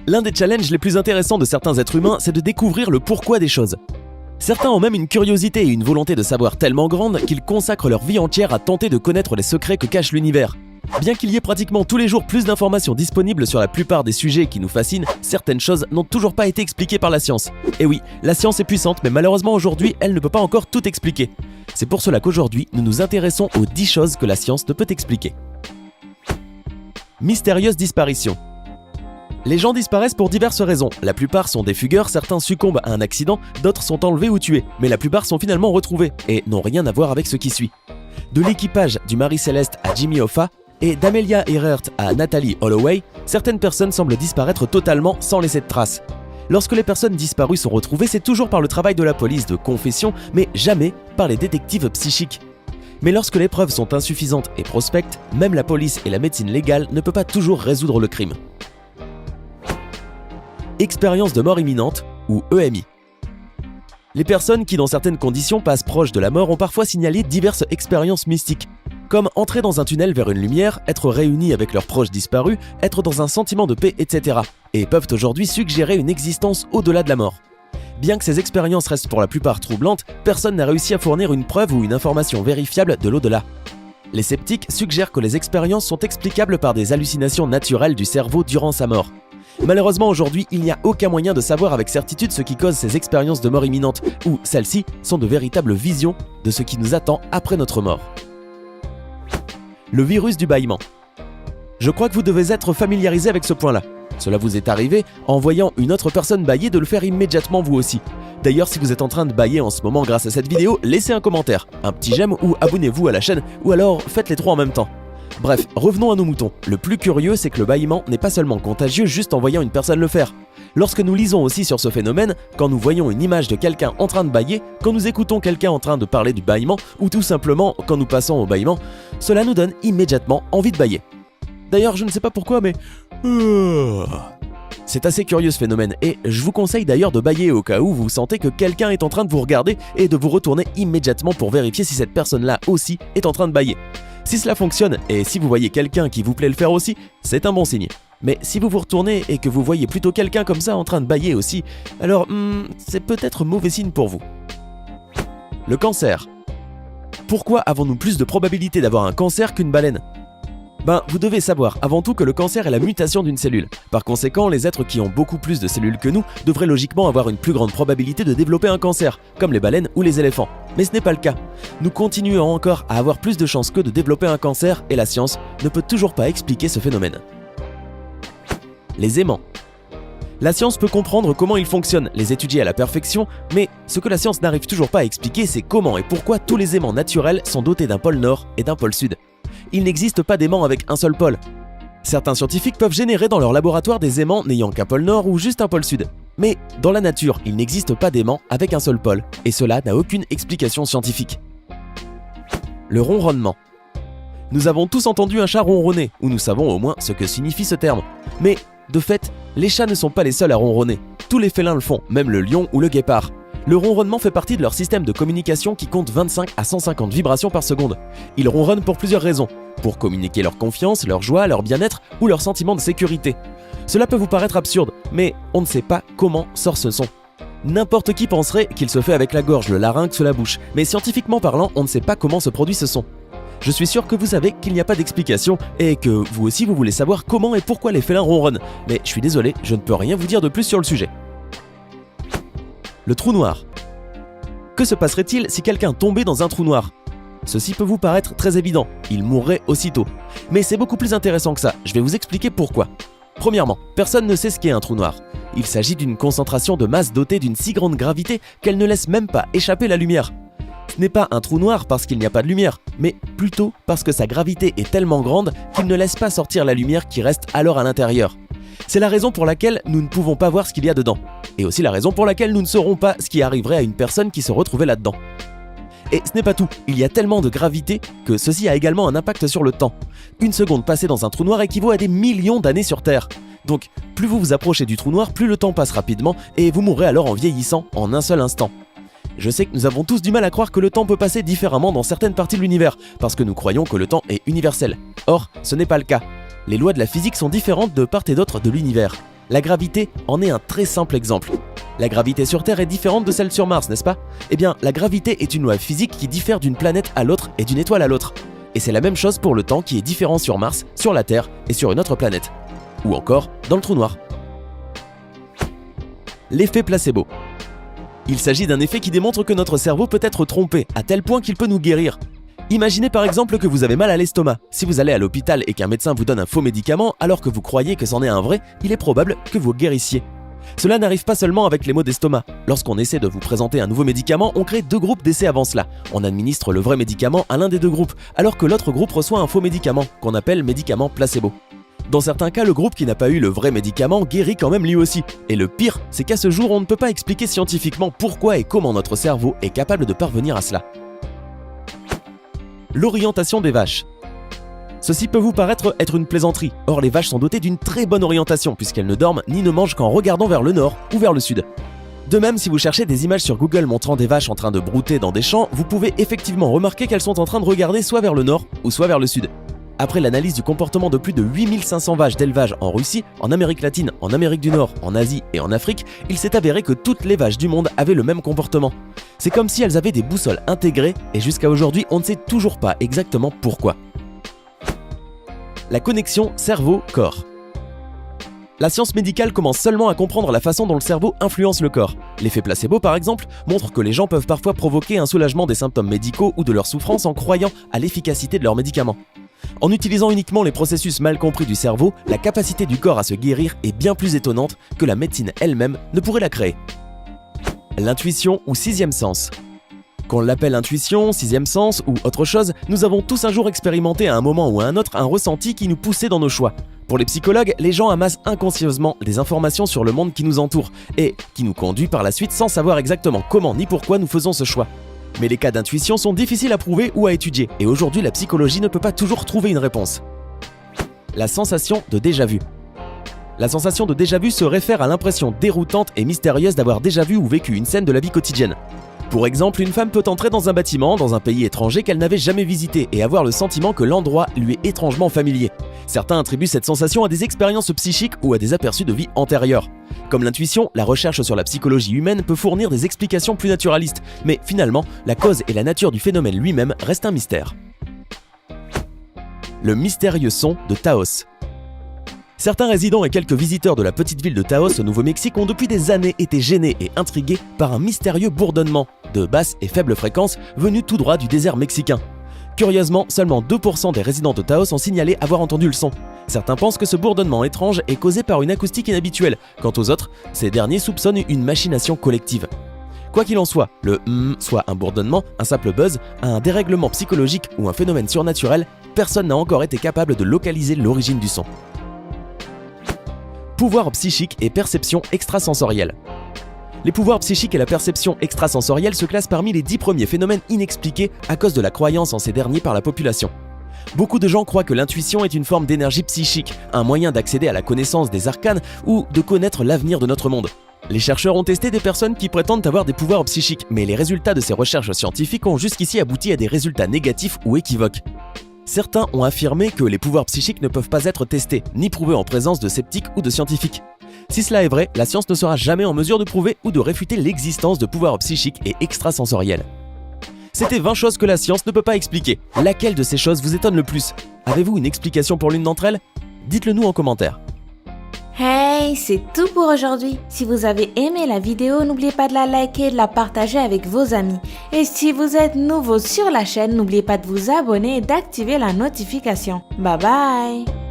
L'un des challenges les plus intéressants de certains êtres humains, c'est de découvrir le pourquoi des choses. Certains ont même une curiosité et une volonté de savoir tellement grande qu'ils consacrent leur vie entière à tenter de connaître les secrets que cache l'univers. Bien qu'il y ait pratiquement tous les jours plus d'informations disponibles sur la plupart des sujets qui nous fascinent, certaines choses n'ont toujours pas été expliquées par la science. Et oui, la science est puissante, mais malheureusement aujourd'hui, elle ne peut pas encore tout expliquer. C'est pour cela qu'aujourd'hui, nous nous intéressons aux 10 choses que la science ne peut expliquer. Mystérieuse disparition. Les gens disparaissent pour diverses raisons. La plupart sont des fugueurs, certains succombent à un accident, d'autres sont enlevés ou tués, mais la plupart sont finalement retrouvés et n'ont rien à voir avec ce qui suit. De l'équipage du Marie Céleste à Jimmy Hoffa et d'Amelia Earhart à Natalie Holloway, certaines personnes semblent disparaître totalement sans laisser de traces. Lorsque les personnes disparues sont retrouvées, c'est toujours par le travail de la police de confession, mais jamais par les détectives psychiques. Mais lorsque les preuves sont insuffisantes et prospectes, même la police et la médecine légale ne peuvent pas toujours résoudre le crime. Expérience de mort imminente, ou EMI. Les personnes qui, dans certaines conditions, passent proches de la mort ont parfois signalé diverses expériences mystiques, comme entrer dans un tunnel vers une lumière, être réunis avec leurs proches disparus, être dans un sentiment de paix, etc. et peuvent aujourd'hui suggérer une existence au-delà de la mort. Bien que ces expériences restent pour la plupart troublantes, personne n'a réussi à fournir une preuve ou une information vérifiable de l'au-delà. Les sceptiques suggèrent que les expériences sont explicables par des hallucinations naturelles du cerveau durant sa mort. Malheureusement aujourd'hui, il n'y a aucun moyen de savoir avec certitude ce qui cause ces expériences de mort imminente, ou celles-ci sont de véritables visions de ce qui nous attend après notre mort. Le virus du bâillement. Je crois que vous devez être familiarisé avec ce point-là. Cela vous est arrivé, en voyant une autre personne bâiller, de le faire immédiatement vous aussi. D'ailleurs, si vous êtes en train de bâiller en ce moment grâce à cette vidéo, laissez un commentaire, un petit j'aime ou abonnez-vous à la chaîne, ou alors faites les trois en même temps. Bref, revenons à nos moutons. Le plus curieux, c'est que le bâillement n'est pas seulement contagieux juste en voyant une personne le faire. Lorsque nous lisons aussi sur ce phénomène, quand nous voyons une image de quelqu'un en train de bâiller, quand nous écoutons quelqu'un en train de parler du bâillement, ou tout simplement quand nous passons au bâillement, cela nous donne immédiatement envie de bâiller. D'ailleurs, je ne sais pas pourquoi, mais... C'est assez curieux ce phénomène, et je vous conseille d'ailleurs de bâiller au cas où vous sentez que quelqu'un est en train de vous regarder et de vous retourner immédiatement pour vérifier si cette personne-là aussi est en train de bâiller. Si cela fonctionne, et si vous voyez quelqu'un qui vous plaît le faire aussi, c'est un bon signe. Mais si vous vous retournez et que vous voyez plutôt quelqu'un comme ça en train de bâiller aussi, alors c'est peut-être mauvais signe pour vous. Le cancer. Pourquoi avons-nous plus de probabilité d'avoir un cancer qu'une baleine ? Vous devez savoir avant tout que le cancer est la mutation d'une cellule. Par conséquent, les êtres qui ont beaucoup plus de cellules que nous devraient logiquement avoir une plus grande probabilité de développer un cancer, comme les baleines ou les éléphants. Mais ce n'est pas le cas. Nous continuons encore à avoir plus de chances qu'eux de développer un cancer et la science ne peut toujours pas expliquer ce phénomène. Les aimants. La science peut comprendre comment ils fonctionnent, les étudier à la perfection, mais ce que la science n'arrive toujours pas à expliquer, c'est comment et pourquoi tous les aimants naturels sont dotés d'un pôle nord et d'un pôle sud. Il n'existe pas d'aimants avec un seul pôle. Certains scientifiques peuvent générer dans leur laboratoire des aimants n'ayant qu'un pôle nord ou juste un pôle sud. Mais dans la nature, il n'existe pas d'aimants avec un seul pôle, et cela n'a aucune explication scientifique. Le ronronnement. Nous avons tous entendu un chat ronronner, ou nous savons au moins ce que signifie ce terme. Mais, de fait, les chats ne sont pas les seuls à ronronner. Tous les félins le font, même le lion ou le guépard. Le ronronnement fait partie de leur système de communication qui compte 25 à 150 vibrations par seconde. Ils ronronnent pour plusieurs raisons. Pour communiquer leur confiance, leur joie, leur bien-être ou leur sentiment de sécurité. Cela peut vous paraître absurde, mais on ne sait pas comment sort ce son. N'importe qui penserait qu'il se fait avec la gorge, le larynx ou la bouche, mais scientifiquement parlant, on ne sait pas comment se produit ce son. Je suis sûr que vous savez qu'il n'y a pas d'explication et que vous aussi vous voulez savoir comment et pourquoi les félins ronronnent, mais je suis désolé, je ne peux rien vous dire de plus sur le sujet. Le trou noir. Que se passerait-il si quelqu'un tombait dans un trou noir ? Ceci peut vous paraître très évident, il mourrait aussitôt. Mais c'est beaucoup plus intéressant que ça, je vais vous expliquer pourquoi. Premièrement, personne ne sait ce qu'est un trou noir. Il s'agit d'une concentration de masse dotée d'une si grande gravité qu'elle ne laisse même pas échapper la lumière. Ce n'est pas un trou noir parce qu'il n'y a pas de lumière, mais plutôt parce que sa gravité est tellement grande qu'il ne laisse pas sortir la lumière qui reste alors à l'intérieur. C'est la raison pour laquelle nous ne pouvons pas voir ce qu'il y a dedans. Et aussi la raison pour laquelle nous ne saurons pas ce qui arriverait à une personne qui se retrouvait là-dedans. Et ce n'est pas tout, il y a tellement de gravité que ceci a également un impact sur le temps. Une seconde passée dans un trou noir équivaut à des millions d'années sur Terre. Donc, plus vous vous approchez du trou noir, plus le temps passe rapidement et vous mourrez alors en vieillissant en un seul instant. Je sais que nous avons tous du mal à croire que le temps peut passer différemment dans certaines parties de l'univers, parce que nous croyons que le temps est universel. Or, ce n'est pas le cas. Les lois de la physique sont différentes de part et d'autre de l'univers. La gravité en est un très simple exemple. La gravité sur Terre est différente de celle sur Mars, n'est-ce pas? Eh bien, la gravité est une loi physique qui diffère d'une planète à l'autre et d'une étoile à l'autre. Et c'est la même chose pour le temps qui est différent sur Mars, sur la Terre et sur une autre planète. Ou encore dans le trou noir. L'effet placebo. Il s'agit d'un effet qui démontre que notre cerveau peut être trompé, à tel point qu'il peut nous guérir. Imaginez par exemple que vous avez mal à l'estomac. Si vous allez à l'hôpital et qu'un médecin vous donne un faux médicament alors que vous croyez que c'en est un vrai, il est probable que vous guérissiez. Cela n'arrive pas seulement avec les maux d'estomac. Lorsqu'on essaie de vous présenter un nouveau médicament, on crée 2 groupes d'essais avant cela. On administre le vrai médicament à l'un des 2 groupes, alors que l'autre groupe reçoit un faux médicament, qu'on appelle médicament placebo. Dans certains cas, le groupe qui n'a pas eu le vrai médicament guérit quand même lui aussi. Et le pire, c'est qu'à ce jour, on ne peut pas expliquer scientifiquement pourquoi et comment notre cerveau est capable de parvenir à cela. L'orientation des vaches. Ceci peut vous paraître être une plaisanterie. Or, les vaches sont dotées d'une très bonne orientation puisqu'elles ne dorment ni ne mangent qu'en regardant vers le nord ou vers le sud. De même, si vous cherchez des images sur Google montrant des vaches en train de brouter dans des champs, vous pouvez effectivement remarquer qu'elles sont en train de regarder soit vers le nord ou soit vers le sud. Après l'analyse du comportement de plus de 8500 vaches d'élevage en Russie, en Amérique latine, en Amérique du Nord, en Asie et en Afrique, il s'est avéré que toutes les vaches du monde avaient le même comportement. C'est comme si elles avaient des boussoles intégrées et jusqu'à aujourd'hui, on ne sait toujours pas exactement pourquoi. La connexion cerveau-corps. La science médicale commence seulement à comprendre la façon dont le cerveau influence le corps. L'effet placebo, par exemple, montre que les gens peuvent parfois provoquer un soulagement des symptômes médicaux ou de leur souffrance en croyant à l'efficacité de leurs médicaments. En utilisant uniquement les processus mal compris du cerveau, la capacité du corps à se guérir est bien plus étonnante que la médecine elle-même ne pourrait la créer. L'intuition ou 6e sens. Qu'on l'appelle intuition, 6e sens ou autre chose, nous avons tous un jour expérimenté à un moment ou à un autre un ressenti qui nous poussait dans nos choix. Pour les psychologues, les gens amassent inconsciemment des informations sur le monde qui nous entoure et qui nous conduit par la suite sans savoir exactement comment ni pourquoi nous faisons ce choix. Mais les cas d'intuition sont difficiles à prouver ou à étudier et aujourd'hui la psychologie ne peut pas toujours trouver une réponse. La sensation de déjà-vu. La sensation de déjà-vu se réfère à l'impression déroutante et mystérieuse d'avoir déjà vu ou vécu une scène de la vie quotidienne. Pour exemple, une femme peut entrer dans un bâtiment, dans un pays étranger qu'elle n'avait jamais visité et avoir le sentiment que l'endroit lui est étrangement familier. Certains attribuent cette sensation à des expériences psychiques ou à des aperçus de vie antérieure. Comme l'intuition, la recherche sur la psychologie humaine peut fournir des explications plus naturalistes, mais finalement, la cause et la nature du phénomène lui-même restent un mystère. Le mystérieux son de Taos. Certains résidents et quelques visiteurs de la petite ville de Taos au Nouveau-Mexique ont depuis des années été gênés et intrigués par un mystérieux bourdonnement de basse et faible fréquence venu tout droit du désert mexicain. Curieusement, seulement 2% des résidents de Taos ont signalé avoir entendu le son. Certains pensent que ce bourdonnement étrange est causé par une acoustique inhabituelle. Quant aux autres, ces derniers soupçonnent une machination collective. Quoi qu'il en soit, le soit un bourdonnement, un simple buzz, un dérèglement psychologique ou un phénomène surnaturel, personne n'a encore été capable de localiser l'origine du son. Pouvoir psychique et perception extrasensorielle. Les pouvoirs psychiques et la perception extrasensorielle se classent parmi les 10 premiers phénomènes inexpliqués à cause de la croyance en ces derniers par la population. Beaucoup de gens croient que l'intuition est une forme d'énergie psychique, un moyen d'accéder à la connaissance des arcanes ou de connaître l'avenir de notre monde. Les chercheurs ont testé des personnes qui prétendent avoir des pouvoirs psychiques, mais les résultats de ces recherches scientifiques ont jusqu'ici abouti à des résultats négatifs ou équivoques. Certains ont affirmé que les pouvoirs psychiques ne peuvent pas être testés, ni prouvés en présence de sceptiques ou de scientifiques. Si cela est vrai, la science ne sera jamais en mesure de prouver ou de réfuter l'existence de pouvoirs psychiques et extrasensoriels. C'était 20 choses que la science ne peut pas expliquer. Laquelle de ces choses vous étonne le plus? Avez-vous une explication pour l'une d'entre elles? Dites-le nous en commentaire. Hey, c'est tout pour aujourd'hui. Si vous avez aimé la vidéo, n'oubliez pas de la liker et de la partager avec vos amis. Et si vous êtes nouveau sur la chaîne, n'oubliez pas de vous abonner et d'activer la notification. Bye bye!